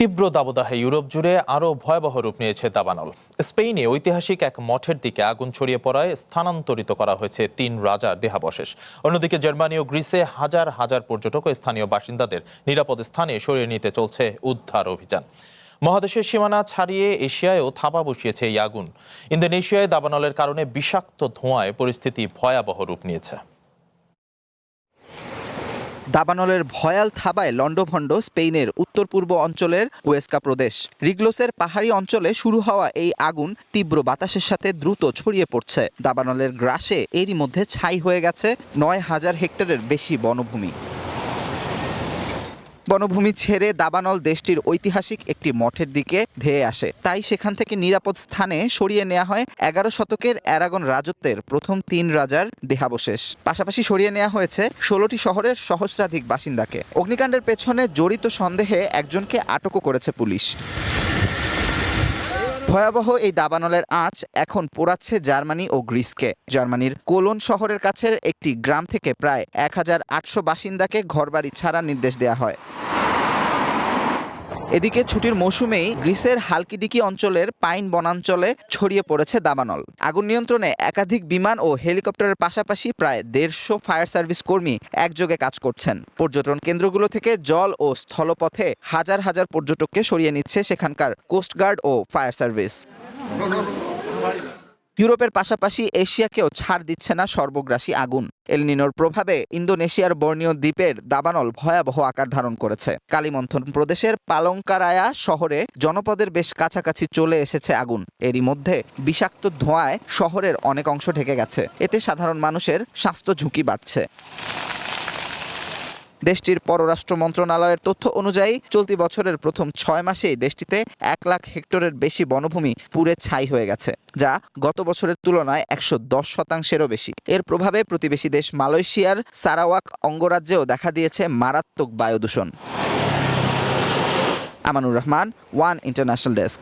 তীব্র দাবদাহে ইউরোপ জুড়ে আরও ভয়াবহ রূপ নিয়েছে দাবানল। স্পেনে ঐতিহাসিক এক মঠের দিকে আগুন ছড়িয়ে পড়ায় স্থানান্তরিত করা হয়েছে ৩ রাজার দেহাবশেষ। অন্যদিকে জার্মানি ও গ্রিসে হাজার হাজার পর্যটক ও স্থানীয় বাসিন্দাদের নিরাপদ স্থানে সরিয়ে নিতে চলছে উদ্ধার অভিযান। মহাদেশের সীমানা ছাড়িয়ে এশিয়ায়ও থাবা বসিয়েছে এই আগুন। ইন্দোনেশিয়ায় দাবানলের কারণে বিষাক্ত ধোঁয়ায় পরিস্থিতি ভয়াবহ রূপ নিয়েছে। দাবানলের ভয়াল থাবায় লন্ডভন্ড স্পেনের উত্তর পূর্ব অঞ্চলের হুয়েস্কা প্রদেশ। রিগলোসের পাহাড়ি অঞ্চলে শুরু হওয়া এই আগুন তীব্র বাতাসের সাথে দ্রুত ছড়িয়ে পড়ছে। দাবানলের গ্রাসে এরই মধ্যে ছাই হয়ে গেছে ৯,০০০ হেক্টরের বেশি বনভূমি। বনভূমি ছেড়ে দাবানল দেশটির ঐতিহাসিক একটি মঠের দিকে ধেয়ে আসে। তাই সেখান থেকে নিরাপদ স্থানে সরিয়ে নেওয়া হয় ১১ শতকের অ্যারাগন রাজত্বের প্রথম ৩ রাজার দেহাবশেষ। পাশাপাশি সরিয়ে নেওয়া হয়েছে ১৬টি শহরের সহস্রাধিক বাসিন্দাকে। অগ্নিকাণ্ডের পেছনে জড়িত সন্দেহে একজনকে আটকও করেছে পুলিশ। ভয়াবহ এই দাবানলের আঁচ এখন পোড়াচ্ছে জার্মানি ও গ্রিসকে। জার্মানির কোলন শহরের কাছের একটি গ্রাম থেকে প্রায় ১,৮০০ বাসিন্দাকে ঘরবাড়ি ছাড়ার নির্দেশ দেওয়া হয়। এদিকে ছুটির মৌসুমেই গ্রিসের হালকিডিকি অঞ্চলের পাইন বনাঞ্চলে ছড়িয়ে পড়েছে দাবানল। আগুন নিয়ন্ত্রণে একাধিক বিমান ও হেলিকপ্টারের পাশাপাশি প্রায় ১৫০ ফায়ার সার্ভিস কর্মী একযোগে কাজ করছেন। পর্যটন কেন্দ্রগুলো থেকে জল ও স্থলপথে হাজার হাজার পর্যটককে সরিয়ে নিচ্ছে সেখানকার কোস্টগার্ড ও ফায়ার সার্ভিস। ইউরোপের পাশাপাশি এশিয়াকেও ছাড় দিচ্ছে না সর্বগ্রাসী আগুন। এল নিনোর প্রভাবে ইন্দোনেশিয়ার বর্নিও দ্বীপের দাবানল ভয়াবহ আকার ধারণ করেছে। কালিমন্থন প্রদেশের পালংকারায়া শহরে জনপদের বেশ কাছাকাছি চলে এসেছে আগুন। এরই মধ্যে বিষাক্ত ধোঁয়ায় শহরের অনেক অংশ ঢেকে গেছে। এতে সাধারণ মানুষের স্বাস্থ্য ঝুঁকি বাড়ছে। দেশটির পররাষ্ট্র মন্ত্রণালয়ের তথ্য অনুযায়ী চলতি বছরের প্রথম ৬ মাসেই দেশটিতে ১ লাখ হেক্টরের বেশি বনভূমি পুড়ে ছাই হয়ে গেছে, যা গত বছরের তুলনায় ১১০%-এরও বেশি। এর প্রভাবে প্রতিবেশী দেশ মালয়েশিয়ার সারাওয়াক অঙ্গরাজ্যেও দেখা দিয়েছে মারাত্মক বায়ু দূষণ। Amanur Rahman, one international desk.